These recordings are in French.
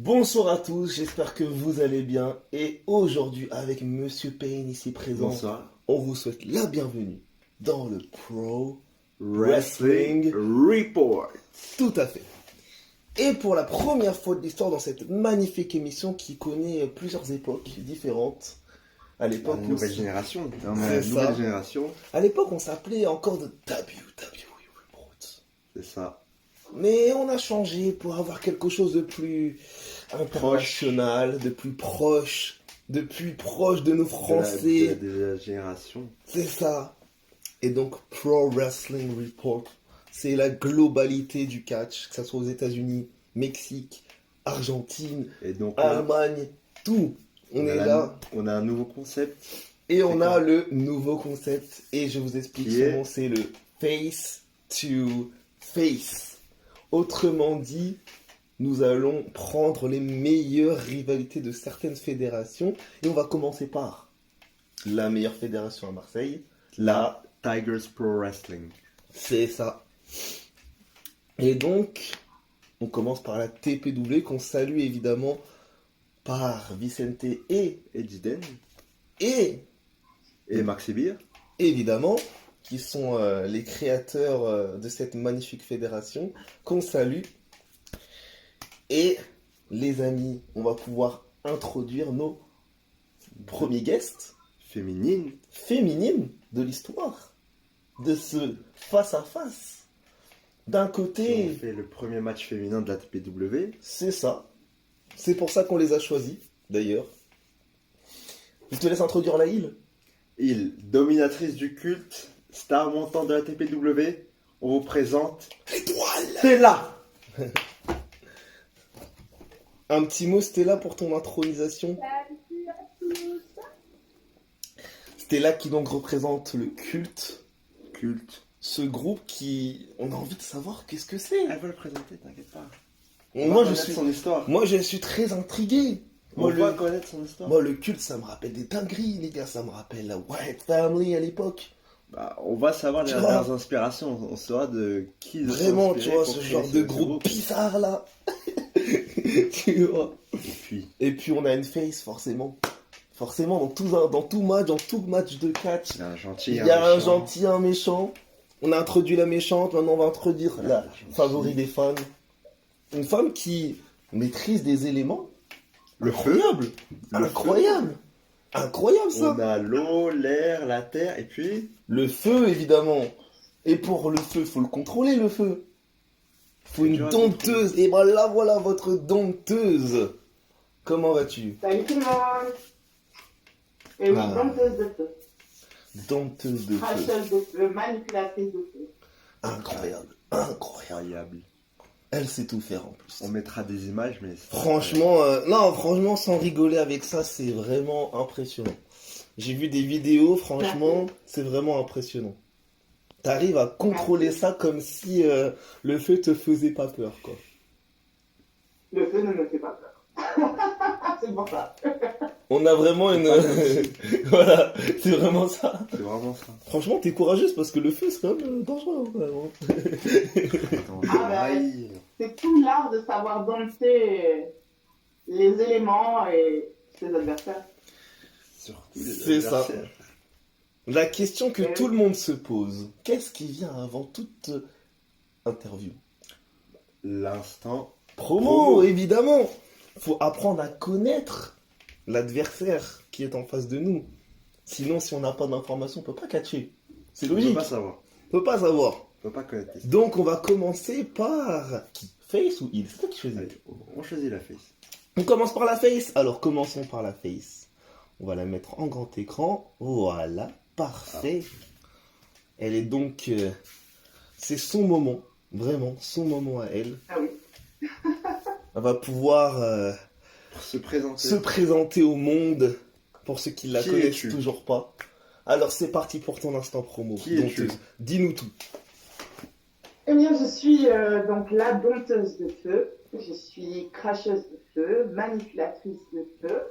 Bonsoir à tous, j'espère que vous allez bien. Et aujourd'hui, avec Monsieur Payne ici présent, Bonsoir. on vous souhaite la bienvenue dans le Pro Wrestling Report. Tout à fait. Et pour la première fois de l'histoire dans cette magnifique émission qui connaît plusieurs époques différentes. À l'époque, Une nouvelle génération. C'est Une ça. nouvelle génération. À l'époque, on s'appelait encore de WWE Report. C'est ça. Mais on a changé pour avoir quelque chose de plus international, de plus proche de nos Français. De la génération. C'est ça. Et donc, Pro Wrestling Report, c'est la globalité du catch, que ce soit aux États-Unis, Mexique, Argentine, Et donc là, Allemagne, tout. On est là. On a un nouveau concept. Et on C'est a quoi le nouveau concept. Et je vous explique Qui son est nom, c'est le Face to Face. Autrement dit, nous allons prendre les meilleures rivalités de certaines fédérations. Et on va commencer par la meilleure fédération à Marseille. La Tigers Pro Wrestling. C'est ça. Et donc, on commence par la TPW qu'on salue évidemment par Vicente et Edgeden. Et Maxi Beer. évidemment, qui sont les créateurs de cette magnifique fédération, qu'on salue. Et les amis, on va pouvoir introduire nos premiers guests Féminine. féminines de l'histoire, de ce face-à-face. D'un On côté, fait le premier match féminin de la TPW. c'est ça. C'est pour ça qu'on les a choisis, d'ailleurs. Je te laisse introduire la île. Il, dominatrice du culte, star montante de la TPW. On vous présente L'étoile. Stella. Un petit mot, Stella, pour ton intronisation. Salut à tous. Stella qui donc représente le culte. Culte. Ce groupe qui... On a envie de savoir qu'est-ce que c'est. Elle va le présenter, t'inquiète pas. Moi, je connaître suis... son histoire. Moi, je suis très intrigué. On Moi, va le... connaître son histoire. Moi, le culte, ça me rappelle des dingueries, les gars. Ça me rappelle la White Family à l'époque. Bah, on va savoir les Tu vois. dernières inspirations. On saura de qui ils ont Vraiment, tu inspiré vois, pour ce créer genre de ce groupe bizarre, là. Tu vois. Et puis, Et puis, on a une face, forcément. Forcément, dans tout match de catch, il y a un gentil. il y a un gentil, un méchant. On a introduit la méchante, maintenant on va introduire la gentille. favori des fans. Une femme qui maîtrise des éléments Le feu. incroyables. Le Incroyable. Incroyable ça. On a l'eau, l'air, la terre, et puis Le feu, évidemment. Et pour le feu, faut le contrôler, le feu. Faut une dur à dompteuse. Et ben là, voilà votre dompteuse. Comment vas-tu? Salut tout le monde. Et oui, Ah. dompteuse de feu, Dompteuse de feu. cracheuse de feu, manipulatrice de feu. Incroyable. Incroyable. incroyable. Elle sait tout faire en plus. On mettra des images, mais Franchement, non, franchement, sans rigoler avec ça, c'est vraiment impressionnant. J'ai vu des vidéos, franchement, c'est vraiment impressionnant. T'arrives à contrôler ça comme si le feu te faisait pas peur, quoi. Le feu ne me fait pas peur. C'est pour ça. On a vraiment une... voilà, c'est vraiment ça. c'est vraiment ça. Franchement, t'es courageuse parce que le feu, c'est quand même dangereux. Quand même, hein. Attends, Ah, bah, aïe. C'est tout l'art de savoir dompter les éléments et ses adversaires. Surtout les C'est ça. adversaires. La question que Oui. tout le monde se pose, qu'est-ce qui vient avant toute interview? L'instant. Promo, évidemment. Faut apprendre à connaître l'adversaire qui est en face de nous. Sinon, si on n'a pas d'informations, on peut pas catcher. C'est On peut logique. pas savoir. On peut pas savoir. On peut pas connaître. Donc, on va commencer par qui? Face ou il? C'est toi qui choisis. Allez, on choisit la face. On commence par la face. Alors, commençons par la face. On va la mettre en grand écran. Voilà, parfait. Elle est donc... c'est son moment. Vraiment, son moment à elle. Ah oui. Elle va pouvoir... Pour se présenter. se présenter au monde pour ceux qui la Qui connaissent es-tu toujours pas. Alors c'est parti pour ton instant promo. Qui es-tu Dompteuse. Dis-nous tout. Eh bien, je suis donc la dompteuse de feu. Je suis cracheuse de feu, manipulatrice de feu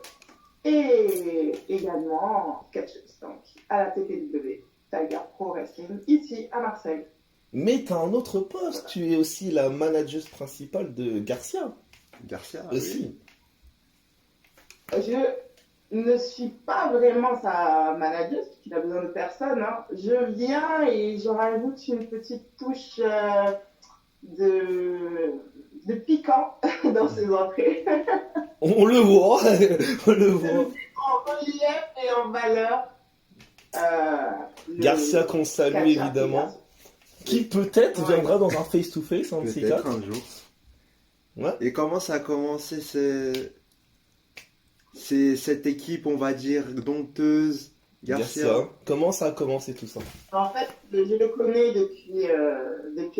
et également catcheuse donc à la TPW, Tiger Pro Wrestling, ici à Marseille. Mais t'as un autre poste. Tu es aussi la manageuse principale de Garcia. Garcia aussi. Je ne suis pas vraiment sa manager, parce qu'il a besoin de personne, hein. Je viens et je rajoute une petite touche de piquant dans ses entrées. On le voit, on le voit. En relief et en valeur. Garcia qu'on salue Garcia, évidemment. Qui peut-être Ouais. viendra dans un face-to-face, un de ces Peut-être quatre. un jour. Ouais. Et comment ça a commencé cette équipe, on va dire, dompteuse, Garcia. Comment ça a commencé tout ça? En fait, je le connais depuis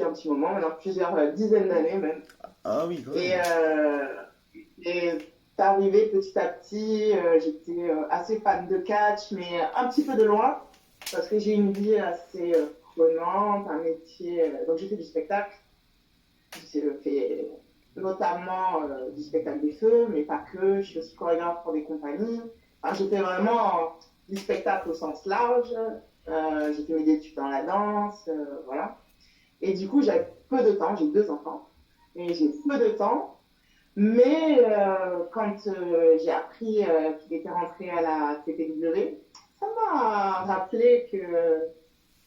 un petit moment, maintenant plusieurs dizaines d'années même. Ah oui, quand Et, même. c'est arrivé petit à petit. J'étais assez fan de catch, mais un petit peu de loin, parce que j'ai une vie assez prenante, un métier. Donc j'ai fait du spectacle. J'ai fait notamment du spectacle des feux, mais pas que. Je suis aussi chorégraphe pour des compagnies. Enfin, j'ai fait vraiment du spectacle au sens large. J'ai fait mes études dans la danse, voilà. Et du coup, j'avais peu de temps. J'ai 2 enfants. Et j'ai peu de temps. Mais quand j'ai appris qu'il était rentré à la TPW, ça m'a rappelé que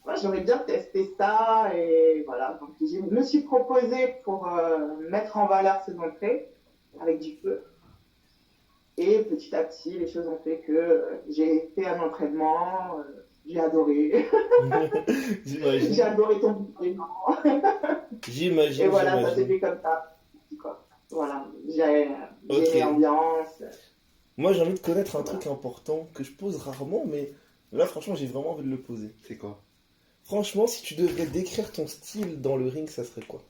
moi, j'aurais bien testé ça. Et voilà, donc je me suis proposée pour mettre en valeur ces entrées avec du feu. Et petit à petit, les choses ont fait que j'ai fait un entraînement, j'ai adoré. J'imagine. J'ai adoré ton entraînement. J'imagine, Et voilà, ça s'est j'imagine. fait comme ça. Quoi. Voilà, j'ai Ok. aimé l'ambiance. Moi, j'ai envie de connaître un truc important que je pose rarement, mais là, franchement, j'ai vraiment envie de le poser. C'est quoi? Franchement, si tu devrais décrire ton style dans le ring, ça serait quoi?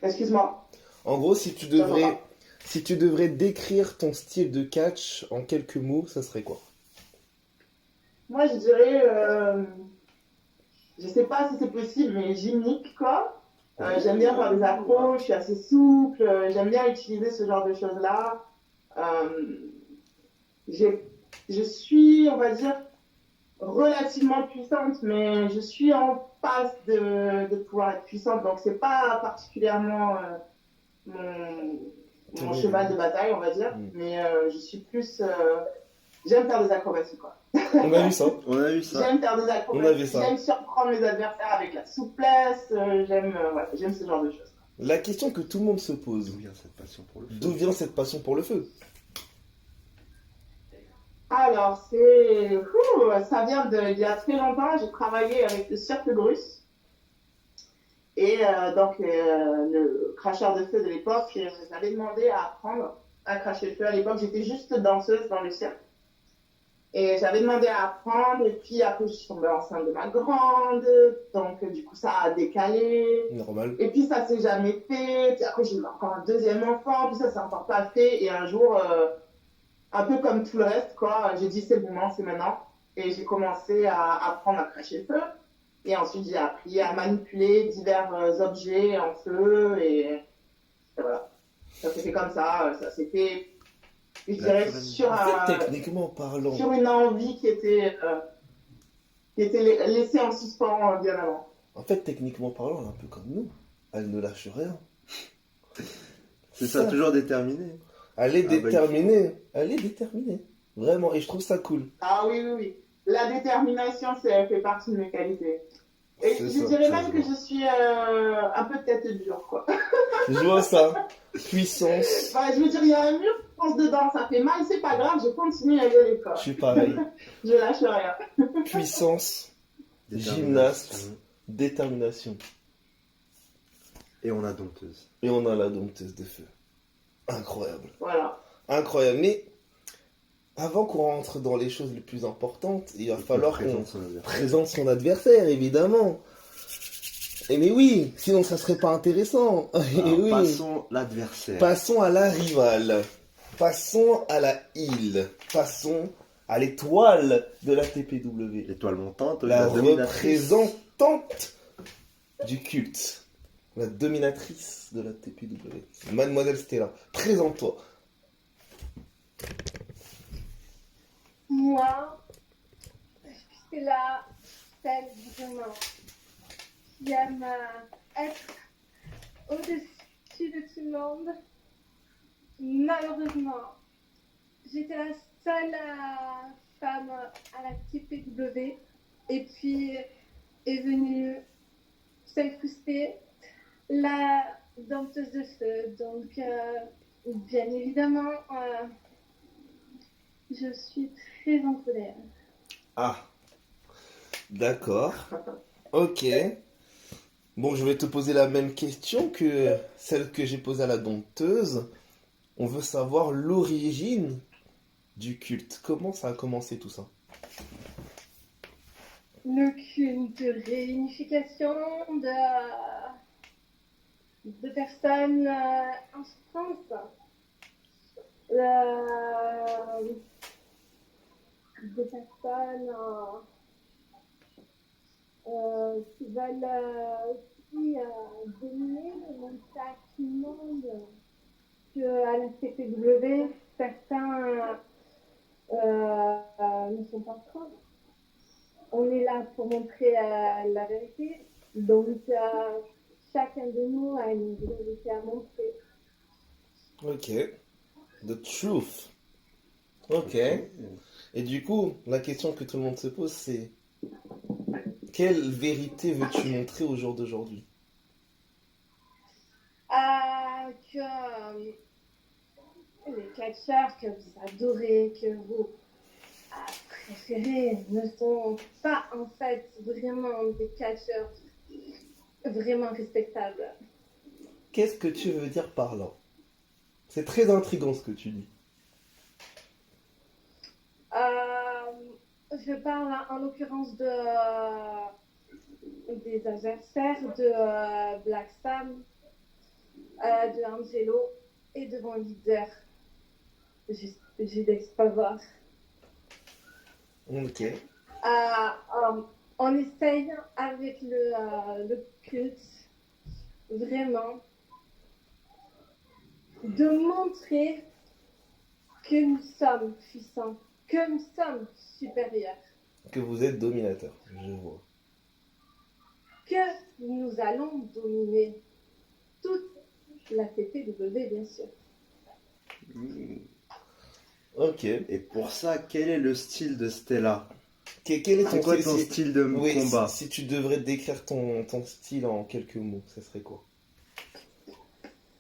Excuse-moi. En gros, si tu devrais décrire ton style de catch en quelques mots, ça serait quoi? Moi, je dirais, je sais pas si c'est possible, mais gymnique, quoi. J'aime bien faire des accros, je suis assez souple, j'aime bien utiliser ce genre de choses-là. Euh, je suis, on va dire, relativement puissante, mais je suis en passe de pouvoir être puissante, donc c'est pas particulièrement mon cheval de bataille, on va dire, mais je suis plus. J'aime faire des acrobaties, quoi. On a vu ça. On a vu ça. J'aime faire des On a acrobaties, vu ça. j'aime surprendre mes adversaires avec la souplesse, j'aime ce genre de choses. La question que tout le monde se pose, D'où vient cette passion pour le feu? d'où vient cette passion pour le feu? Alors, ça vient d'il y a très longtemps, j'ai travaillé avec le Cirque Bruce. Et donc, le cracheur de feu de l'époque j'avais demandé à apprendre à cracher le feu. À l'époque, j'étais juste danseuse dans le cirque. Et j'avais demandé à apprendre. Et puis après, je suis tombée enceinte de ma grande. Donc, du coup, ça a décalé. Normal. Et puis, ça s'est jamais fait. Puis après, j'ai eu encore un deuxième enfant. Puis ça s'est encore pas fait. Et un jour, un peu comme tout le reste, quoi, j'ai dit c'est le moment, c'est maintenant. Et j'ai commencé à apprendre à cracher le feu. Et ensuite, j'ai appris à manipuler divers objets en feu. Et voilà. Ça s'est fait comme ça. Ça s'est fait, je dirais, En fait, techniquement parlant, sur une envie qui était laissée en suspens bien avant. elle est un peu comme nous. Elle ne lâche rien. C'est ça, toujours déterminé. Elle est Ah, bah, déterminée. Elle est déterminée. Vraiment. Et je trouve ça cool. Ah oui, oui, oui. La détermination, ça fait partie de mes qualités. Et C'est je ça, dirais ça même se que voit. je suis un peu tête dure, quoi. Je vois ça. Puissance. Ouais, je veux dire, il y a un mur qui fonce dedans, ça fait mal, c'est pas grave, je continue à y aller, quoi. Je suis pareil. Je lâche rien. Puissance, gymnaste, détermination. Et on a dompteuse. Et on a la dompteuse de feu. Incroyable. Voilà. Incroyable. Mais avant qu'on rentre dans les choses les plus importantes, il va falloir qu'on présente son adversaire, évidemment. Et mais oui, sinon ça serait pas intéressant. Et Alors, oui. passons l'adversaire. Passons à la rivale. Passons à la île. Passons à l'étoile de la TPW. L'étoile montante, La dominatrice. représentante du culte. La dominatrice de la TPW. Mademoiselle Stella. Présente-toi. Moi, c'est la celle vraiment qui aime être au-dessus de tout du monde. Malheureusement, j'étais la seule femme à la TPW. Et puis est venue s'incruster la dompteuse de feu. Donc, bien évidemment, je suis très en colère. Ah, d'accord. Ok. Bon, je vais te poser la même question que celle que j'ai posée à la dompteuse. On veut savoir l'origine du culte. Comment ça a commencé tout ça? Le culte de réunification de personnes en France. Des personnes qui veulent aussi dominer le monde qu'à la CPW, certains ne sont pas prêts. On est là pour montrer la vérité, donc chacun de nous a une vérité à montrer. Ok. The truth. Ok. Et du coup, la question que tout le monde se pose, c'est quelle vérité veux-tu montrer au jour d'aujourd'hui? Que les catcheurs que vous adorez, que vous préférez, ne sont pas en fait vraiment des catcheurs vraiment respectables. Qu'est-ce que tu veux dire par là? C'est très intriguant ce que tu dis. Je parle en l'occurrence des adversaires de Black Sam, de Angelo et de mon leader, Judex Pavard. Ok. On essaye avec le culte vraiment de montrer que nous sommes puissants, que nous sommes supérieurs, Que vous êtes dominateur, je vois. que nous allons dominer toute la CPW, bien sûr. Ok. Et pour ça, quel est le style de Stella? Quel est C'est ton quoi ton style? style de Oui, combat? si tu devrais décrire ton style en quelques mots, ça serait quoi?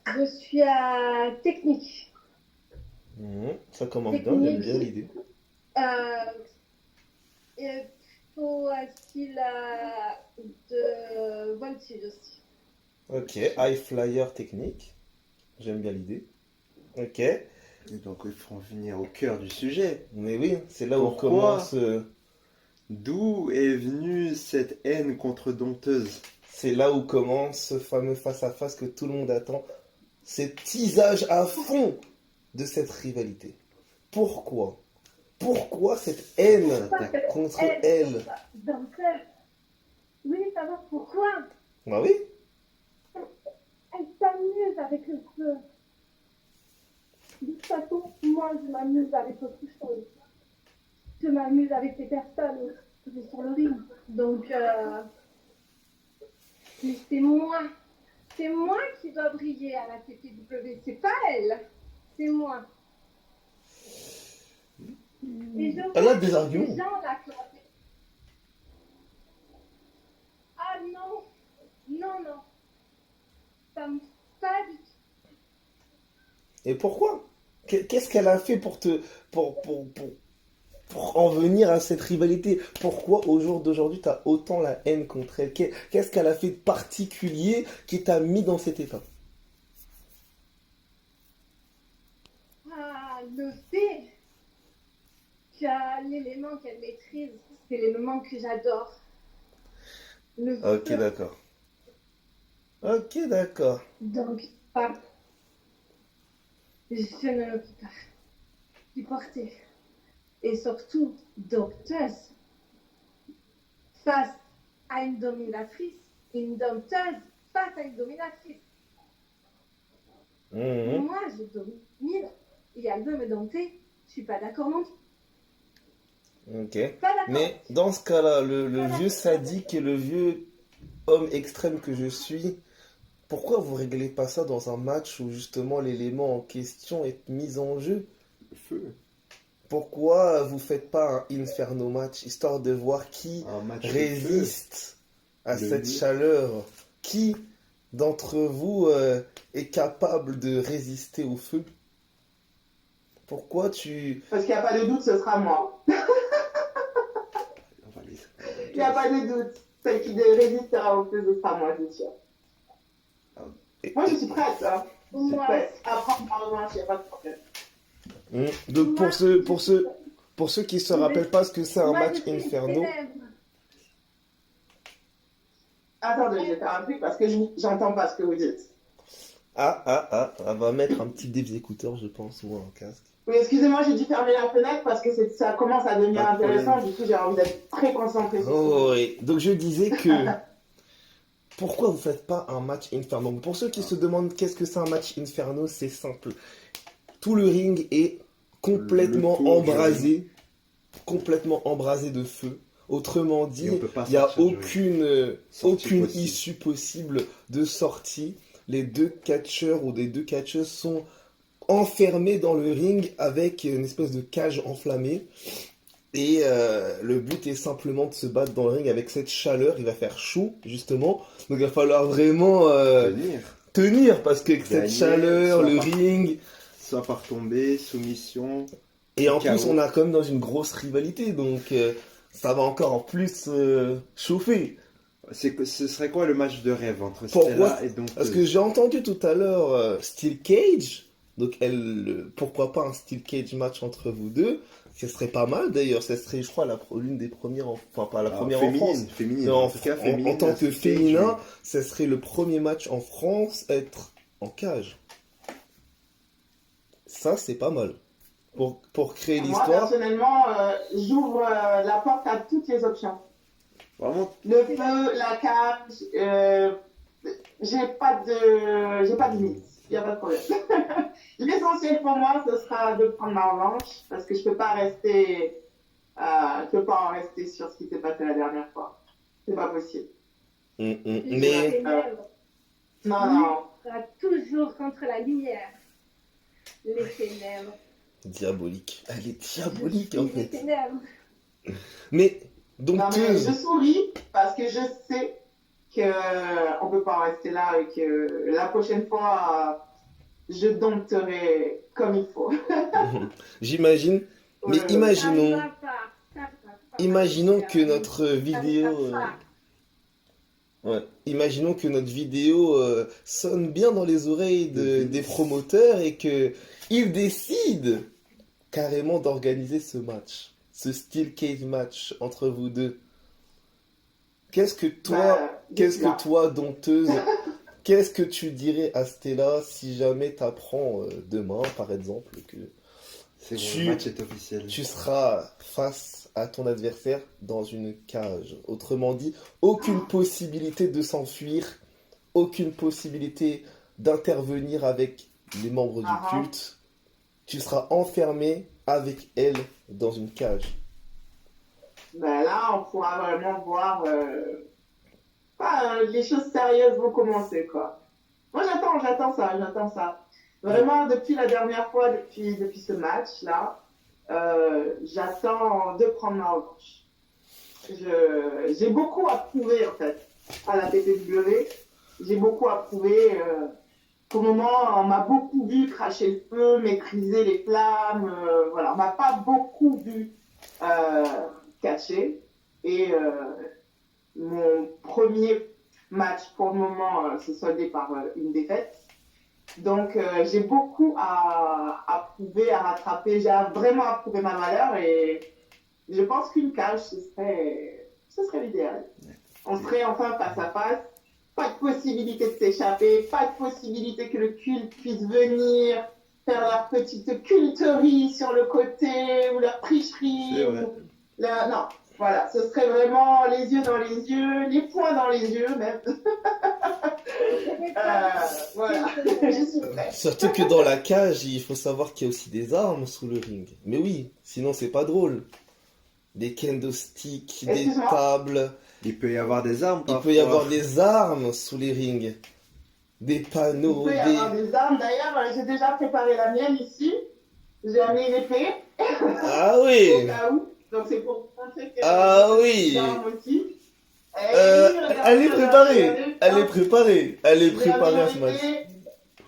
Je suis technique. Ça commence bien, j'aime bien l'idée. Et plutôt style de voltige aussi. Ok, high flyer technique. J'aime bien l'idée. Ok. Et donc, il faut en venir au cœur du sujet. Mais oui, c'est là où on Pourquoi commence. D'où est venue cette haine contre Dompteuse? C'est là où commence ce fameux face-à-face que tout le monde attend. C'est teasage à fond de cette rivalité. Pourquoi? Pourquoi cette haine contre elle? Donc, oui, ça va, pourquoi? Bah oui. Elle s'amuse avec le feu. De toute façon, moi, je m'amuse avec autre chose. Je m'amuse avec les personnes que j'ai sur le ring. Donc, mais c'est moi. C'est moi qui dois briller à la TPW. C'est pas elle. C'est moi. Et je Elle a vois des arguments. ces gens là ah non. Non, non. Ça me pas du tout. Et pourquoi? Qu'est-ce qu'elle a fait pour en venir à cette rivalité? Pourquoi au jour d'aujourd'hui tu as autant la haine contre elle? Qu'est-ce qu'elle a fait de particulier qui t'a mis dans cet état? Le fait que l'élément qu'elle maîtrise, c'est l'élément que j'adore. Le Ok, feu. d'accord. Ok, d'accord. Donc, je ne peux pas supporter. Et surtout, dompteuse. Face à une dominatrice, une dompteuse face à une dominatrice. Moi, je domine et elle veut me dompter. Je suis pas d'accord non plus. Ok. Pas d'accord. Mais dans ce cas-là, le vieux sadique et le vieux homme extrême que je suis pourquoi vous réglez pas ça dans un match où justement l'élément en question est mis en jeu? Le feu. Pourquoi vous faites pas un Inferno match, histoire de voir qui Un match de feu. résiste à Le cette mieux. chaleur? Qui d'entre vous est capable de résister au feu? Pourquoi tu... Parce qu'il n'y a pas de doute, ce sera moi. On va les- Il n'y a pas de doute. Celle qui résistera au feu, ce sera moi, c'est sûr. Moi, je suis prête. Hein. Je suis Moi, prête à prendre ma revanche, il n'y a pas de problème. Donc pour ceux qui se rappellent pas ce que c'est un moi, match je suis Inferno, célèbre. Attendez, je vais faire un truc parce que j'entends pas ce que vous dites. on va mettre un petit des écouteurs, je pense, ou un casque. Oui, excusez-moi, j'ai dû fermer la fenêtre parce que ça commence à devenir Pas de intéressant. problème. Du coup, j'ai envie d'être très concentrée sur Oh, oui. Donc je disais que pourquoi vous faites pas un match Inferno? Pour ceux qui se demandent qu'est-ce que c'est un match Inferno, c'est simple. Tout le ring est complètement Le tour complètement embrasé de feu. Autrement dit, Et on peut pas il n'y a sortir du ring. aucune Sortie possible. issue possible de sortie. Les deux catcheurs ou les deux catcheuses sont enfermés dans le ring avec une espèce de cage enflammée. Et le but est simplement de se battre dans le ring avec cette chaleur. Il va faire chaud, justement. Donc il va falloir vraiment Tenir. tenir parce que cette Gagner, chaleur, soit le par- ring. Soit par tomber, soumission. Et en KO. plus, on a quand même dans une grosse rivalité. Donc ça va encore en plus chauffer. Ce serait quoi le match de rêve entre Pourquoi Stella et donc Parce que j'ai entendu tout à l'heure Steel Cage. Donc pourquoi pas un Steel Cage match entre vous deux? Ce serait pas mal d'ailleurs. Ce serait, je crois, l'une des premières, enfin pas la première en France. féminine. Mais En tout cas, féminine. en tant que Steel Cage, féminin, ce serait le premier match en France à être en cage. Ça, c'est pas mal. Pour créer Moi, l'histoire. personnellement, j'ouvre la porte à toutes les options. Vraiment, Le feu, la cage, j'ai pas de limite. Il n'y a pas de problème. L'essentiel pour moi, ce sera de prendre ma revanche parce que je peux pas en rester sur ce qui s'est passé la dernière fois. C'est pas possible. Mais Les ténèbres Non. sera toujours contre la lumière. Les ténèbres. diabolique. Elle est diabolique en Les fait. ténèbres. Mais Non, mais dompteuse. je souris parce que je sais qu'on peut pas en rester là et que la prochaine fois, je dompterai comme il faut. J'imagine. Mais Ouais. imaginons. Ça va pas. Imaginons que notre vidéo. Imaginons que notre vidéo sonne bien dans les oreilles des promoteurs et que ils décident carrément d'organiser ce match, ce Steel Cage match entre vous deux. Qu'est-ce que toi, dompteuse, qu'est-ce que tu dirais à Stella si jamais t'apprends demain, par exemple, que c'est bon, Tu- le match est officiel. tu seras face à ton adversaire dans une cage. Autrement dit, aucune possibilité de s'enfuir, aucune possibilité d'intervenir avec les membres du culte. Tu seras enfermé avec elle dans une cage. Ben là, on pourra vraiment voir. Les choses sérieuses vont commencer, quoi. Moi, j'attends ça. Vraiment, depuis la dernière fois, depuis ce match-là, j'attends de prendre ma revanche. J'ai beaucoup à prouver, en fait, à la PPW. J'ai beaucoup à prouver. Pour le moment, on m'a beaucoup vu cracher le feu, maîtriser les flammes. Voilà, on m'a pas beaucoup vu catcher. Et mon premier match, pour le moment, s'est soldé par une défaite. Donc, j'ai beaucoup à prouver, à rattraper. J'ai vraiment à prouver ma valeur et je pense qu'une cage, ce serait l'idéal. On serait enfin face à face. Pas de possibilité de s'échapper, pas de possibilité que le culte puisse venir faire leur petite culterie sur le côté ou leur tricherie. C'est vrai. Non, voilà, ce serait vraiment les yeux dans les yeux, les poings dans les yeux même. Voilà, je suis prête. Surtout que dans la cage, il faut savoir qu'il y a aussi des armes sous le ring. Mais oui, sinon c'est pas drôle. Des kendo sticks, des Excuse-moi. tables. Il peut y avoir des armes Il parfois. peut y avoir des armes sous les rings. des Il panneaux, peut y avoir des armes. D'ailleurs, j'ai déjà préparé la mienne ici. J'ai amené une épée Ah au oui! cas où. Donc c'est pour montrer que Ah j'ai oui! des armes aussi. Elle est préparée! Elle est préparée! Elle est préparée à ce match.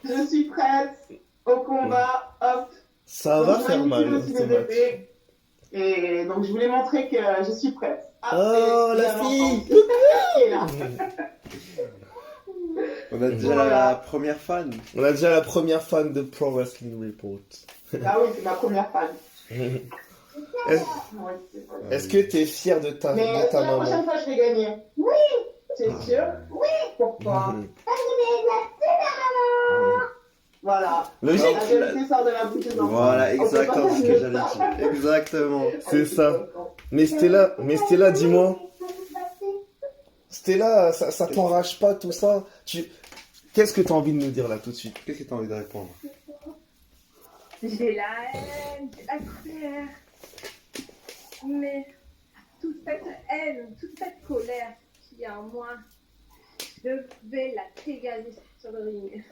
Je suis prête au combat. Hop. Ça Donc, va je faire manipule mal, aussi ce mes match. épées. Et donc je voulais montrer que je suis prête. Oh, et la bien fille! entendu, qui est là. On a déjà Voilà. la première fan. On a déjà la première fan de Pro Wrestling Report. Ah oui, c'est ma première fan. Est-ce Ouais, c'est vrai. est-ce que t'es fier de ta Mais est-ce que la maman? prochaine fois je vais gagner? Oui, c'est sûr. Oui, pourquoi? Voilà. Logique. La vérité sort de la bouche des enfants. Voilà, On peut exactement pas ce que faire j'allais ça. dire. Exactement. C'est ça. Mais Stella, dis-moi. Stella, ça t'enrage pas tout ça? Qu'est-ce que t'as envie de nous dire là tout de suite? Qu'est-ce que tu as envie de répondre? J'ai la haine, j'ai la colère. Mais toute cette haine, toute cette colère qu'il y a en moi, je vais la dégager sur le ring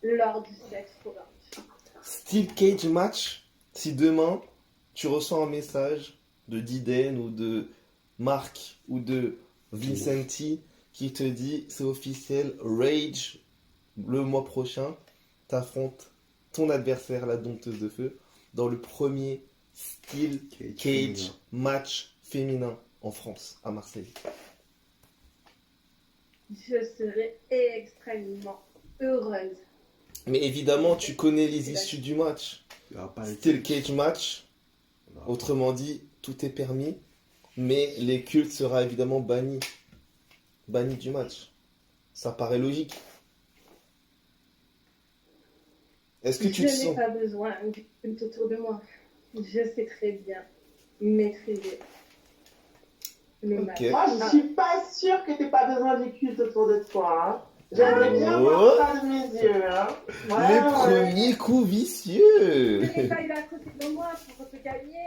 lors du sexe revanche. Steel Cage Match, si demain tu reçois un message de Diden ou de Marc ou de Vincenti qui te dit c'est officiel, Rage, le mois prochain, t'affrontes ton adversaire, la dompteuse de feu, dans le premier Steel Cage Match féminin en France, à Marseille. Je serai extrêmement heureuse. Mais évidemment, tu connais les issues du match. Il y aura pas les Steel Cage Match, Non. autrement dit, tout est permis, mais les cultes sera évidemment banni du match. Ça paraît logique. Est-ce que tu Je te n'ai sens... pas besoin d'une culte autour de moi. Je sais très bien maîtriser le Ok. match. Moi, je suis pas sûre que t'aies pas besoin du culte autour de toi. Hein. J'aimerais bien Oh. voir ça de mes yeux. Hein. Ouais, Les ouais. premiers coups Je vicieux. n'ai pas eu à côté de moi pour te gagner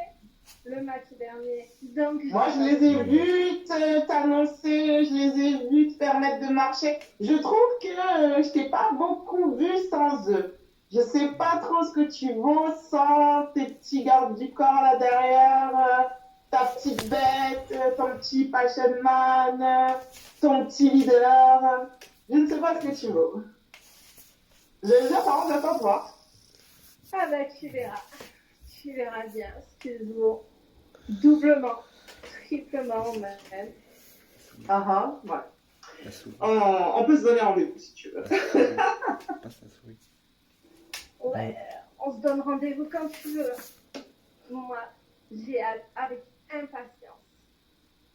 le match dernier. Donc, Moi, je les ai vus t'annoncer, je les ai vus te permettre de marcher. Je trouve que je t'ai pas beaucoup vu sans eux. Je sais pas trop ce que tu vaux sans tes petits gardes du corps là derrière, ta petite bête, ton petit passion man, ton petit leader. Je ne sais pas ce que tu vaux. J'attends de voir. Ah bah tu verras. Tu verras bien ce que je vaux. Doublement, triplement même. Ouais. La souris. On peut se donner rendez-vous si tu veux. Passe la souris. Ouais, on se donne rendez-vous quand tu veux. Moi, j'ai hâte avec impatience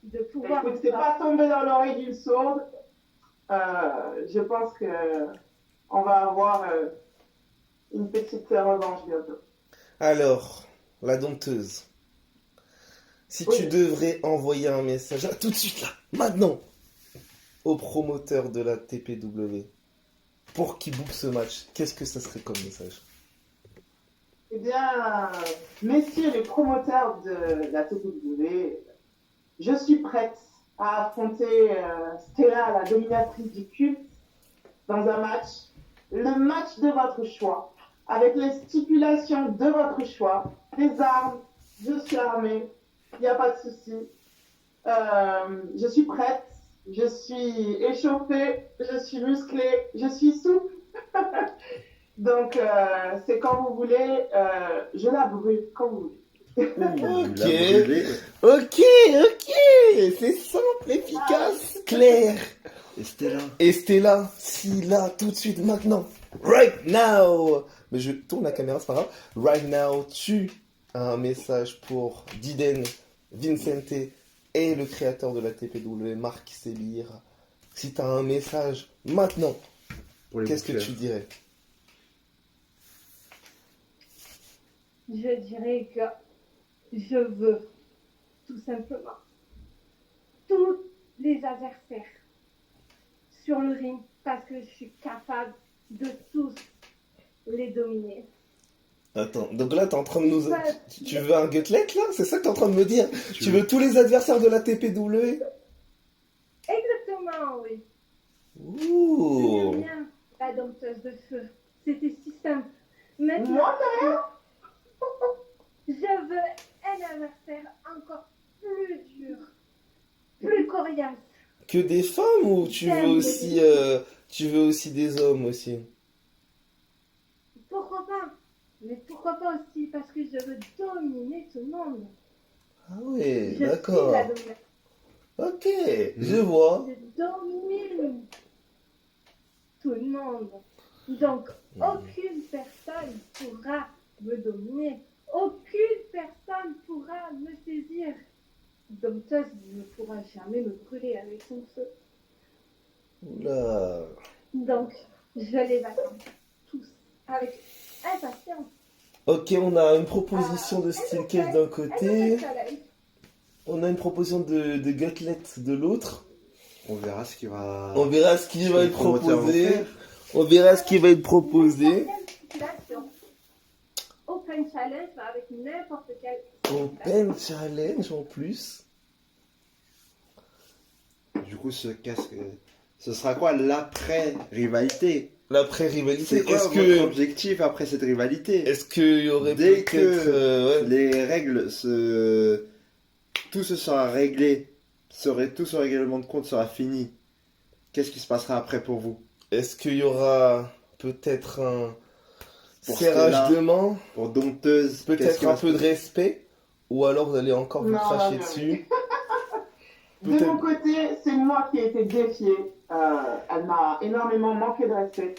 de pouvoir... Écoute, c'est pas tombé dans l'oreille d'une sourde. Je pense que on va avoir une petite revanche bientôt. Alors, la dompteuse. Si Oui. tu devrais envoyer un message, là, tout de suite là, maintenant, au promoteur de la TPW, pour qu'il boucle ce match, qu'est-ce que ça serait comme message? Eh bien, messieurs les promoteurs de la TPW, je suis prête à affronter Stella, la dominatrice du culte, dans un match, le match de votre choix, avec les stipulations de votre choix, des armes, je suis armée, il n'y a pas de souci. Je suis prête, je suis échauffée, je suis musclée, je suis souple. Donc, c'est quand vous voulez, je la brûle quand vous voulez. Ok, c'est simple, efficace, clair. Et Stella. Et Stella, si là, tout de suite, maintenant, right now, mais je tourne la caméra, c'est pas grave, right now, tu as un message pour Diden, Vincente et le créateur de la TPW, Marc Sébir. Si tu as un message maintenant, Pour les qu'est-ce que boucleurs. tu dirais? Je dirais que je veux, tout simplement, tous les adversaires sur le ring parce que je suis capable de tous les dominer. Attends, donc là, t'es en train de nous... Ouais. Tu veux un gutlet, là? C'est ça que t'es en train de me dire? Tu veux tous les adversaires de la TPW? Exactement, oui. Ouh. Tu viens bien. la dompteuse de feu. C'était si simple. Maintenant, Moi, t'as rien. je veux un adversaire encore plus dur, plus coriace. Que des femmes ou tu veux aussi des hommes aussi? Pourquoi pas? Mais pourquoi pas aussi? Parce que je veux dominer tout le monde. Ah ouais, Je suis d'accord. la dominatrice. Ok, je vois. Je domine tout le monde. Donc, aucune personne pourra me dominer. Aucune personne pourra me saisir. Dompteuse ne pourra jamais me brûler avec son feu. Oula. Donc, je les attends tous avec impatience. Ok, on a une proposition de style cave d'un Un côté, autre challenge. on a une proposition de Gutlet de l'autre. On verra ce qui va. On verra ce qui va les être promoteurs vont proposé. faire. On verra ce qui va être proposé. Situation. Open challenge avec n'importe quel. Open challenge en plus. Du coup, ce sera quoi l'après-rivalité? L'après-rivalité, C'est quoi votre objectif après cette rivalité? est-ce qu'il y aurait Dès peut-être... que ouais. les règles tout se sera réglé, tout ce règlement de compte sera fini, qu'est-ce qui se passera après pour vous? Est-ce qu'il y aura peut-être un Pour serrage Stella, de main, pour Dompteuse, qu'est-ce peut-être qui un va se peu de passer? respect, ou alors vous allez encore vous Non, cracher non, dessus? De Peut-être- mon côté, c'est moi qui ai été défiée. Elle m'a énormément manqué de respect.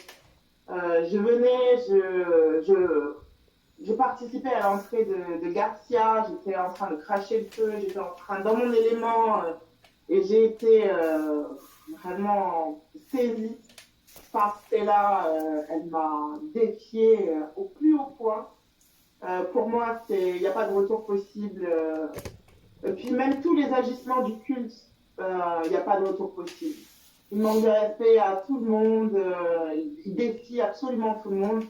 Je participais à l'entrée de Garcia, j'étais en train de cracher le feu, j'étais en train dans mon élément et j'ai été vraiment saisie par Stella. Elle m'a défiée au plus haut point. Pour moi, il n'y a pas de retour possible. Et puis même tous les agissements du culte, il n'y a pas de retour possible. Il manque de respect à tout le monde, il défie absolument tout le monde.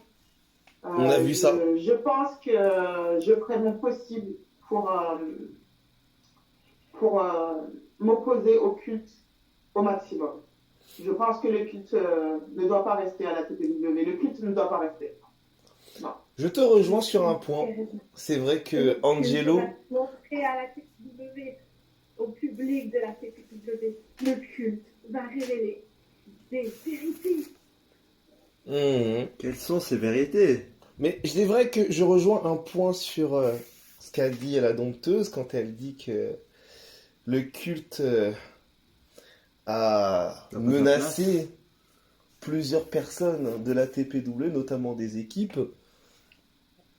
On a vu ça. Je pense que je ferai mon possible pour m'opposer au culte au maximum. Je pense que le culte ne doit pas rester à la TPW. Le culte ne doit pas rester. Non. Je te rejoins sur un point. C'est vrai que Angelo... Je vais montrer à la TPW, au public de la TPW, le culte va révéler des vérités. Quelles sont ces vérités? Mais c'est vrai que je rejoins un point sur ce qu'a dit la dompteuse quand elle dit que le culte a pas sa menacé plusieurs personnes de la TPW, notamment des équipes,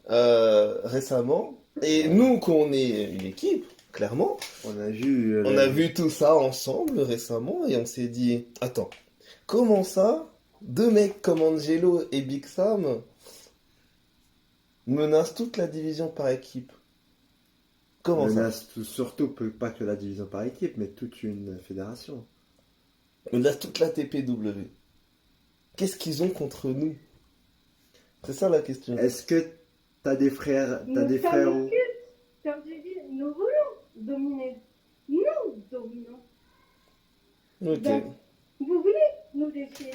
récemment. Et nous, qu'on est une équipe, clairement, On a vu. on a vu tout ça ensemble récemment et on s'est dit, attends, comment ça, deux mecs comme Angelo et Big Sam menacent toute la division par équipe? Comment ça? Surtout pas que la division par équipe, mais toute une fédération. Menacent toute la TPW. Qu'est-ce qu'ils ont contre nous? C'est ça la question. Est-ce que t'as des frères, Nous t'as des sommes frères le culte. Comme j'ai dit, nous voulons dominer. Nous dominons. Ok. Donc, vous voulez nous défier.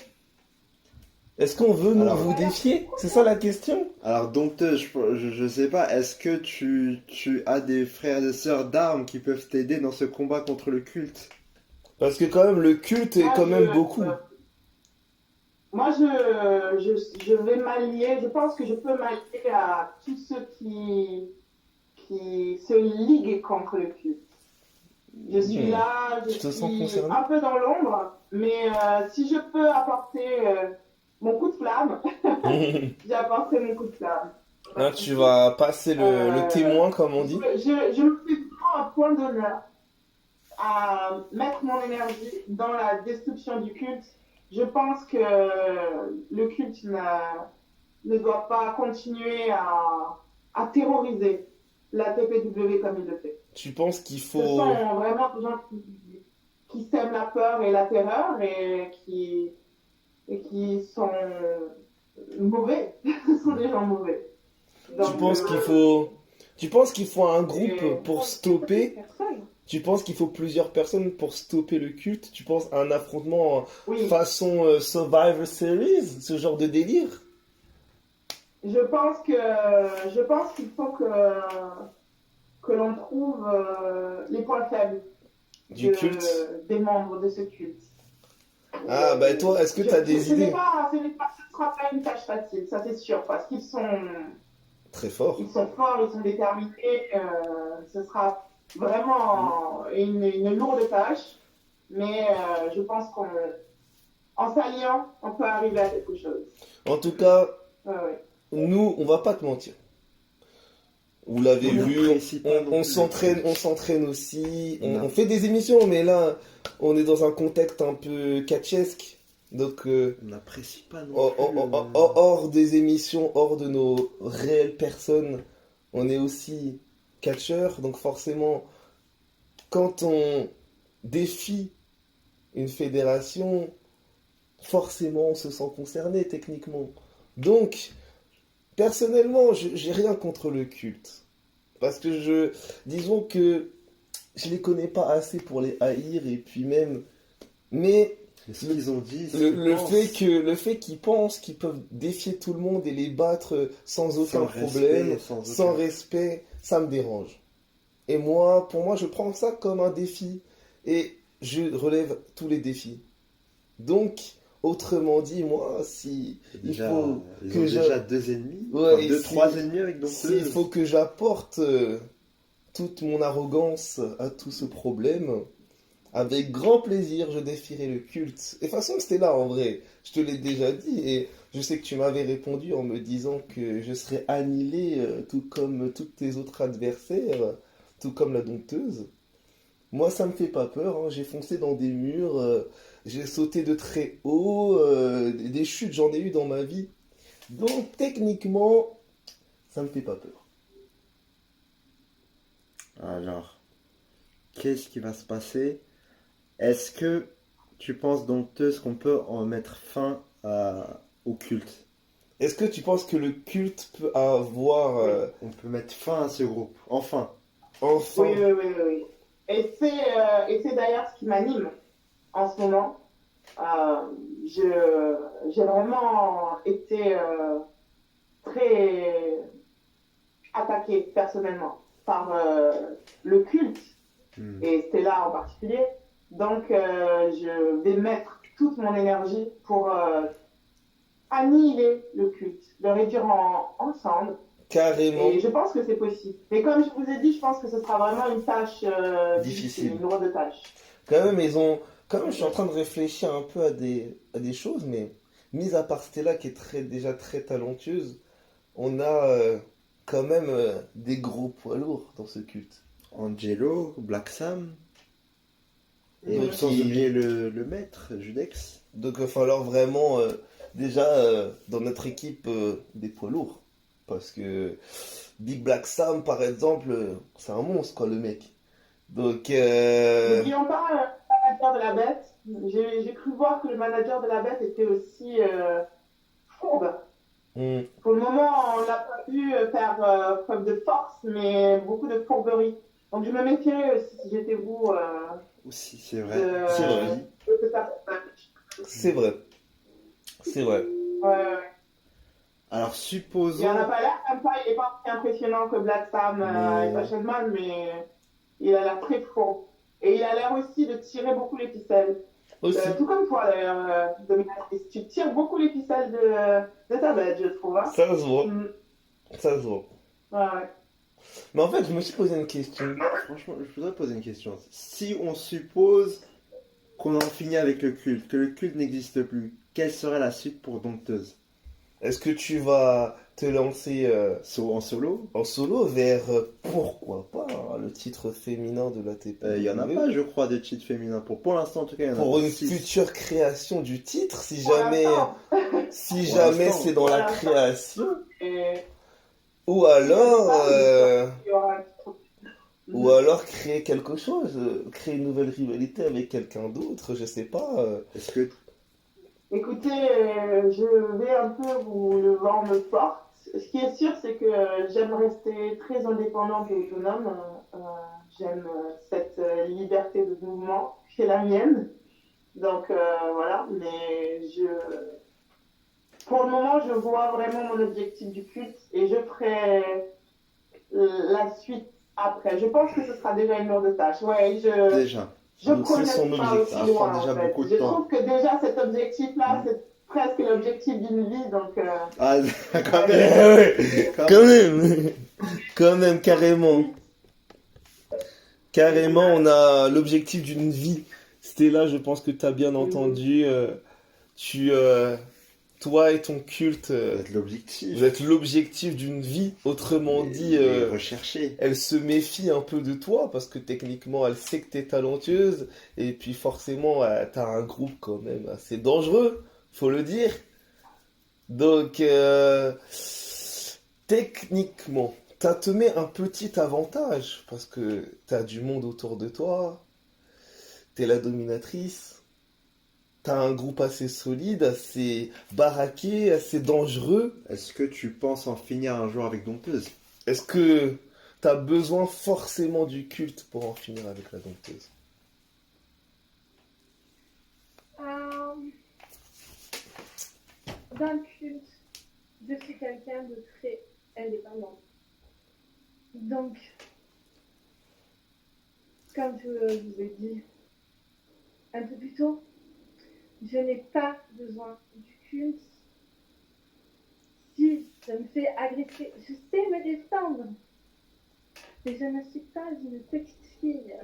Est-ce qu'on veut nous Alors- vous défier? C'est ça la question? Alors Dompteuse, je sais pas, est-ce que tu as des frères et sœurs d'armes qui peuvent t'aider dans ce combat contre le culte? Parce que quand même le culte est Moi, quand même beaucoup. Moi, je vais m'allier, je pense que je peux m'allier à tous ceux qui se liguent contre le culte. Je suis là, je Tu te sens suis concerné? un peu dans l'ombre, mais si je peux apporter mon coup de flamme, j'ai apporté mon coup de flamme. Là, tu vas passer le témoin, comme on dit. Je me fais vraiment un point d'honneur à mettre mon énergie dans la destruction du culte. Je pense que le culte ne doit pas continuer à terroriser la TPW comme il le fait. Tu penses qu'il Ce faut... sont vraiment des gens qui sèment la peur et la terreur et qui sont mauvais. Ce sont des gens mauvais. Donc, Tu penses qu'il faut un groupe et- pour stopper Personne. Tu penses qu'il faut plusieurs personnes pour stopper le culte? Tu penses à un affrontement Oui, façon Survivor Series, ce genre de délire? je pense qu'il faut que l'on trouve les points faibles Du culte? des membres de ce culte. Ah, bah toi, est-ce que tu as des Ce n'est idées? pas, ce sera pas une tâche facile, ça c'est sûr, parce Très fort. ils sont forts, ils sont déterminés. Ce sera vraiment une lourde tâche, mais je pense qu'en s'alliant, on peut arriver à quelque chose. En tout cas, Ouais, ouais. nous, on va pas te mentir. Vous l'avez On vu, n'apprécie pas non on plus. s'entraîne aussi, Non. on fait des émissions, mais là, on est dans un contexte un peu catchesque. Donc, On n'apprécie pas non plus. hors des émissions, hors de nos réelles personnes, on est aussi catcheurs. Donc, forcément, quand on défie une fédération, forcément, on se sent concerné techniquement. Donc, personnellement, j'ai rien contre le culte. Parce que disons que je les connais pas assez pour les haïr et puis même, mais Mais ce qu'ils ont dit, le fait qu'ils pensent qu'ils peuvent défier tout le monde et les battre sans aucun problème, sans respect, ça me dérange. Et moi, pour moi, je prends ça comme un défi et je relève tous les défis. Donc, autrement dit, moi, si il déjà, faut ils que ont je- déjà deux ennemis, Ouais, enfin, et deux, si- trois ennemis avec s'il Dompteuse. faut que j'apporte toute mon arrogance à tout ce problème, avec grand plaisir, je défierai le culte. Et de toute façon, c'était là en vrai. Je te l'ai déjà dit et je sais que tu m'avais répondu en me disant que je serais annihilé tout comme tous tes autres adversaires, tout comme la dompteuse. Moi, ça me fait pas peur, hein. J'ai foncé dans des murs, j'ai sauté de très haut, des chutes, j'en ai eu dans ma vie. Donc, techniquement, ça me fait pas peur. Alors, qu'est-ce qui va se passer? Est-ce que tu penses Dompteuse qu'on peut en mettre fin au culte? Est-ce que tu penses que le culte peut avoir On peut mettre fin à ce groupe, enfin. enfin... Oui, oui, oui, oui, oui. Et c'est d'ailleurs ce qui m'anime en ce moment. Euh, j'ai vraiment été très attaquée personnellement par le culte Hmm. et Stella en particulier. Donc, je vais mettre toute mon énergie pour annihiler le culte, le réduire en cendres. Carrément Et je pense que c'est possible. Mais comme je vous ai dit, je pense que ce sera vraiment une tâche difficile. une lourde tâche. Quand même, quand même, je suis en train de réfléchir un peu à des choses, mais mis à part Stella qui est déjà très talentueuse, on a quand même des gros poids lourds dans ce culte. Angelo, Black Sam, et Donc, sans oublier le maître, Judex. Donc il va falloir vraiment déjà dans notre équipe des poids lourds. Parce que Big Black Sam par exemple, c'est un monstre quoi le mec. Donc N'oublions pas le manager de la bête. J'ai cru voir que le manager de la bête était aussi fourbe. hmm, Pour le moment, on l'a pas vu faire preuve de force, mais beaucoup de fourberie. Donc je me méfierais aussi si j'étais vous Aussi, c'est vrai. de, c'est vrai. de faire ça. C'est vrai. C'est vrai. Ouais, ouais. Alors, Il supposons. en a pas l'air comme ça, il est pas aussi impressionnant que Black Sam Mais- et Fashion Man, mais il a l'air très fourbe. Et il a l'air aussi de tirer beaucoup les ficelles. Aussi. Tout comme toi d'ailleurs, Dominatrice. Tu tires beaucoup les ficelles de ta bête, je trouve. Hein. Ça se voit. Mm. Ça se voit. Ouais, ouais. Mais en fait je me suis posé une question. Franchement, je voudrais poser une question. Si on suppose qu'on en finit avec le culte, que le culte n'existe plus, quelle serait la suite pour Dompteuse? Est-ce que tu vas te lancer En solo? en solo vers pourquoi pas hein, le titre féminin de la TPW? Il y en a pas, je crois, de titres féminins. Pour l'instant, en tout cas, il y en a Pour pas une 6. future création du titre, si Pour jamais, l'instant. si Pour jamais l'instant. c'est dans Pour la l'instant. création, Et ou alors, il y aura un titre. ou alors créer quelque chose, créer une nouvelle rivalité avec quelqu'un d'autre, je sais pas. Est-ce que Écoutez, je vais un peu vous le vent me porte. Ce qui est sûr, c'est que j'aime rester très indépendante et autonome. j'aime cette liberté de mouvement qui est la mienne. Donc voilà, mais pour le moment, je vois vraiment mon objectif du culte et je ferai la suite après. Je pense que ce sera déjà une lourde tâche. Ouais, Déjà. je Donc, c'est projette son pas objectif. aussi Ça loin, prend déjà en fait. beaucoup de Je temps. trouve que déjà cet objectif-là, c'est presque l'objectif d'une vie, donc Ah, quand même. Ouais, quand même, carrément. Carrément, on a l'objectif d'une vie. Stella, je pense que tu as bien entendu. Toi et ton culte, Ça va être l'objectif. vous êtes l'objectif d'une vie. Autrement dit, Et rechercher. elle se méfie un peu de toi parce que techniquement, elle sait que tu es talentueuse. Et puis forcément, tu as un groupe quand même assez dangereux, faut le dire. Donc, techniquement, ça te met un petit avantage parce que tu as du monde autour de toi. Tu es la dominatrice. T'as un groupe assez solide, assez baraqué, assez dangereux. Est-ce que tu penses en finir un jour avec Dompteuse? Est-ce que t'as besoin forcément du culte pour en finir avec la dompteuse? Dans le culte, je suis quelqu'un de très indépendant. Donc, comme je vous ai dit un peu plus tôt, je n'ai pas besoin du culte. Si je me fais agresser, je sais me défendre. Mais je ne suis pas une petite fille.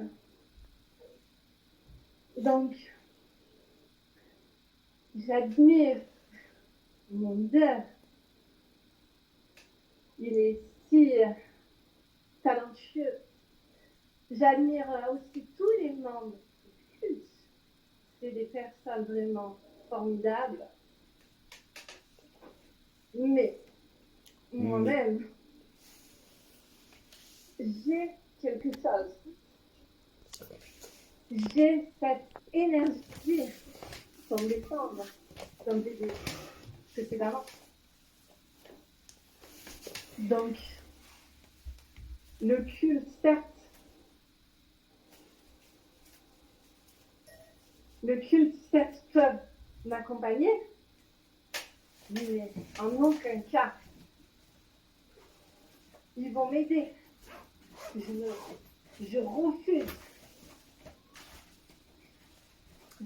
Donc, j'admire mon leader. Il est si talentueux. J'admire aussi tous les membres du culte. C'est des personnes vraiment formidables. Mais moi-même, j'ai quelque chose. J'ai cette énergie pour me défendre, comme j'ai dit précédemment. Donc, le culte, certes, peut m'accompagner, mais en aucun cas, ils vont m'aider. Je refuse.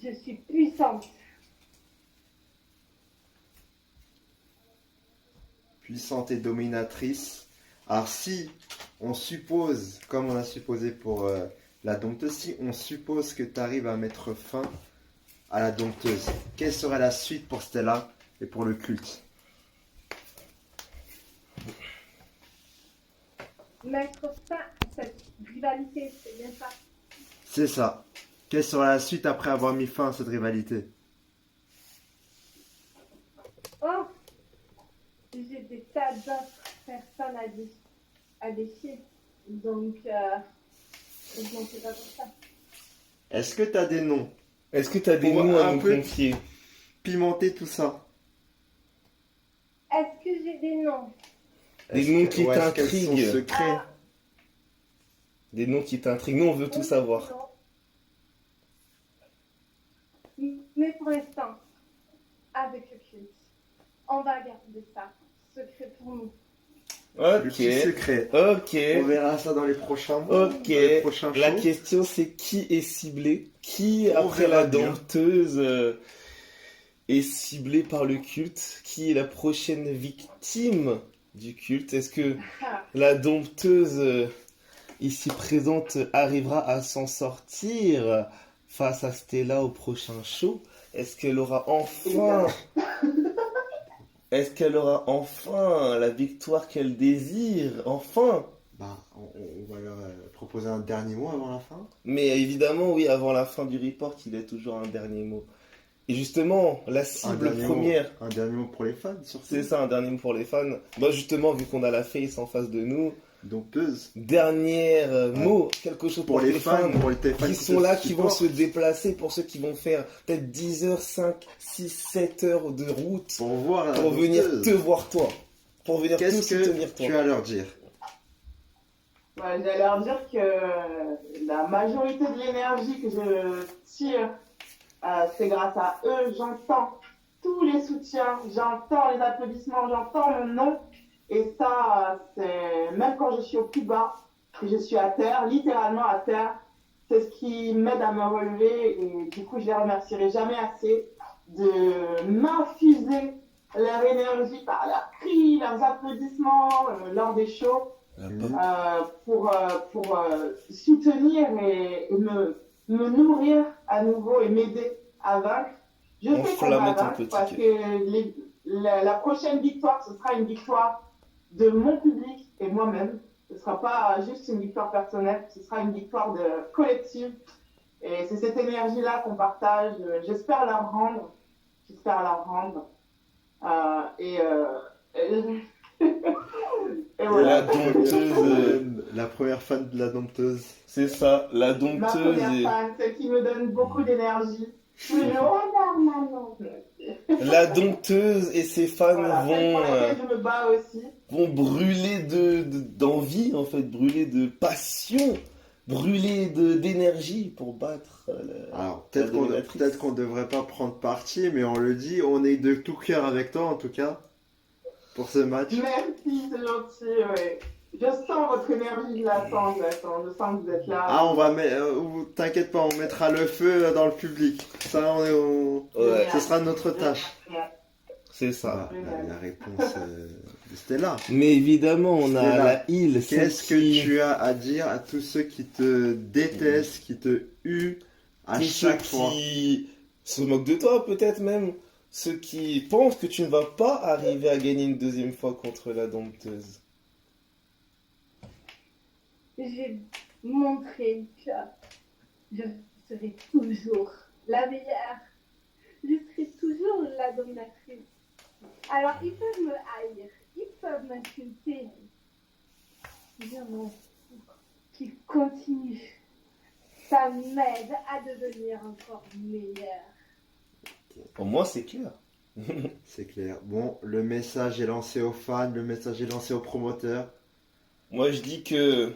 Je suis puissante. Puissante et dominatrice. Alors si on suppose, comme on a supposé pour la dompteuse, si on suppose que tu arrives à mettre fin à la dompteuse, quelle serait la suite pour Stella et pour le culte? Mettre fin à cette rivalité, c'est bien ça. C'est ça. Quelle sera la suite après avoir mis fin à cette rivalité? Oh, j'ai des tas d'autres personnes à défier. Donc, je m'en fais pas pour ça. Est-ce que tu as des noms? Est-ce que t'as des Pour noms à un nous peu- confier? Pimenter tout ça. Est-ce que j'ai des noms? Des Est-ce noms que- qui ou est-ce qu'elles sont t'intriguent. secrets? Des noms qui t'intriguent. Nous, on veut tout savoir. Mais pour l'instant, avec le culte, on va garder ça secret pour nous. Le Ok. petit secret. Ok. On verra ça dans les prochains mois. Ok. Dans les prochains La shows. question, c'est qui est ciblé? Qui, On après verra la bien. dompteuse, est ciblé par le culte? Qui est la prochaine victime du culte? Est-ce que Ah, la dompteuse ici présente arrivera à s'en sortir face à Stella au prochain show? Est-ce qu'elle aura enfin la victoire qu'elle désire? Enfin! Bah, on va leur proposer un dernier mot avant la fin. Mais évidemment, oui, avant la fin du report, il y a toujours un dernier mot. Et justement, la Un cible dernier première, mot. Un dernier mot pour les fans, surtout. c'est ça, un dernier mot pour les fans. Bah justement, vu qu'on a la face en face de nous, Dompteuse. dernier mot, quelque chose Pour les fans, pour les fans qui te sont là, qui vont se supportent. déplacer, pour ceux qui vont faire peut-être 10 heures, 5, 6, 7 heures de route Pour voir la pour venir dompteuse. te voir toi, pour venir te Qu'est-ce soutenir que toi. tu as à leur dire? Ouais, j'allais leur dire que la majorité de l'énergie que je tire, c'est grâce à eux. J'entends tous les soutiens, j'entends les applaudissements, j'entends mon nom. Et ça, c'est même quand je suis au plus bas, que je suis à terre, littéralement à terre, c'est ce qui m'aide à me relever. Et du coup, je les remercierai jamais assez de m'infuser leur énergie par leurs cris, leurs applaudissements lors des shows pour soutenir et me nourrir à nouveau et m'aider à vaincre. Je sais qu'on va Enflammer ton vaincre petit parce cœur. que la prochaine victoire, ce sera une victoire de mon public et moi-même. Ce ne sera pas juste une victoire personnelle, ce sera une victoire collective. Et c'est cette énergie-là qu'on partage. J'espère la rendre. J'espère la rendre. Et La voilà. dompteuse, La première fan de la dompteuse. c'est ça, la Ma dompteuse première et... fan, celle qui me donne beaucoup d'énergie. Toujours. La dompteuse et ses fans Voilà, celle pour laquelle je me bats aussi. vont brûler d'envie, en fait, brûler de passion, brûler d'énergie pour battre Alors, la peut-être dominatrice. qu'on devrait pas prendre parti, mais on le dit, on est de tout cœur avec toi en tout cas, pour ce match. Merci, c'est gentil, ouais. Je sens votre énergie, je la sens, je sens que vous êtes là. Ah, on va mettre, t'inquiète pas, on mettra le feu dans le public. Ça, Ouais, ce sera notre tâche. c'est ça. Ah, la réponse de Stella. Mais évidemment, on a Stella, la île. Qu'est-ce que tu as à dire à tous ceux qui te détestent, qui te huent à tous chaque ceux fois? qui se moquent de toi, peut-être même. Ceux qui pensent que tu ne vas pas arriver à gagner une deuxième fois contre la dompteuse. J'ai montré que je serai toujours la meilleure. Je serai toujours la dominatrice. Alors, ils peuvent me haïr, ils peuvent m'insulter. Je m'en fous. Qu'ils continuent. Ça m'aide à devenir encore meilleure. Pour moi, c'est clair. C'est clair. Bon, le message est lancé aux fans, le message est lancé aux promoteurs. Moi, je dis que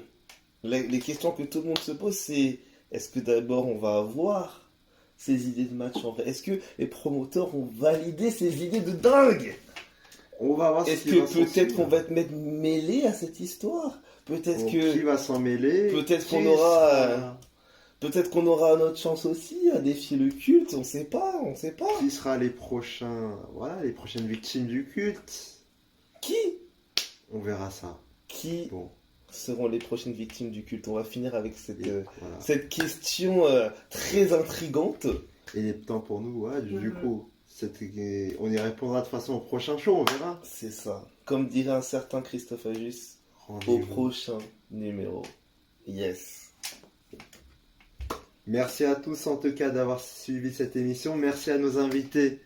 les questions que tout le monde se pose, c'est est-ce que d'abord on va avoir ces idées de match en vrai? Est-ce que les promoteurs ont validé ces idées de dingue? On va voir Est-ce ce qui va que s'en peut-être suivre. qu'on va te mettre mêlé à cette histoire? Peut-être Qui que va s'en mêler? peut-être qu'on Qui aura sera- peut-être qu'on aura notre chance aussi à défier le culte, on sait pas, on sait pas. Qui sera les prochains, voilà, les prochaines victimes du culte? Qui On verra ça. Qui Bon, seront les prochaines victimes du culte? On va finir avec cette voilà. cette question très intrigante. Et il est temps pour nous, ouais, du Mhm. coup, on y répondra de toute façon au prochain show, on verra. C'est ça. Comme dirait un certain Christophe Ajus, au Rendez-vous. prochain numéro. Yes. Merci à tous en tout cas d'avoir suivi cette émission. Merci à nos invités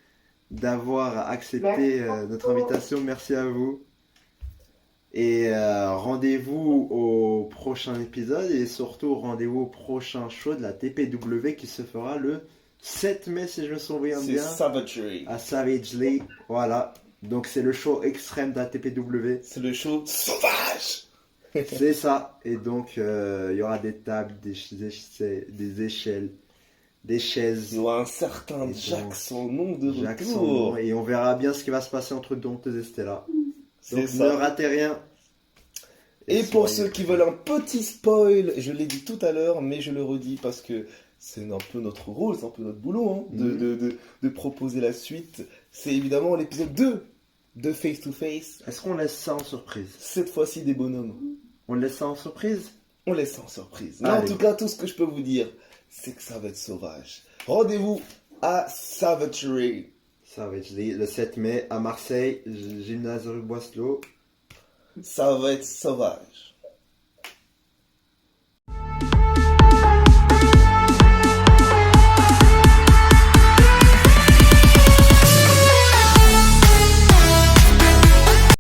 d'avoir accepté notre invitation. Merci à vous. Et rendez-vous au prochain épisode et surtout rendez-vous au prochain show de la TPW qui se fera le 7 mai si je me souviens C'est bien Savagery. à Savage League. Voilà. Donc c'est le show extrême de la TPW. C'est le show sauvage. C'est ça. Et donc il y aura des tables, des échelles, des Il chaises. y aura un certain Et Jack donc, son nom de Jacques retour. Sandon, et on verra bien ce qui va se passer entre Dompteuse et Stella. C'est Donc ne ça. ratez rien. Et pour soyez ceux qui prêts. veulent un petit spoil, je l'ai dit tout à l'heure, mais je le redis parce que c'est un peu notre rôle, c'est un peu notre boulot hein, de proposer la suite. C'est évidemment l'épisode 2 de Face to Face. Est-ce qu'on laisse ça en surprise? Cette fois-ci des bonhommes. On laisse ça en surprise? On laisse ça en surprise. Mais en Allez. tout cas, tout ce que je peux vous dire, c'est que ça va être sauvage. Rendez-vous à Savagery. Savage League, le 7 mai à Marseille, gymnase rue Boisselot. Ça va être sauvage.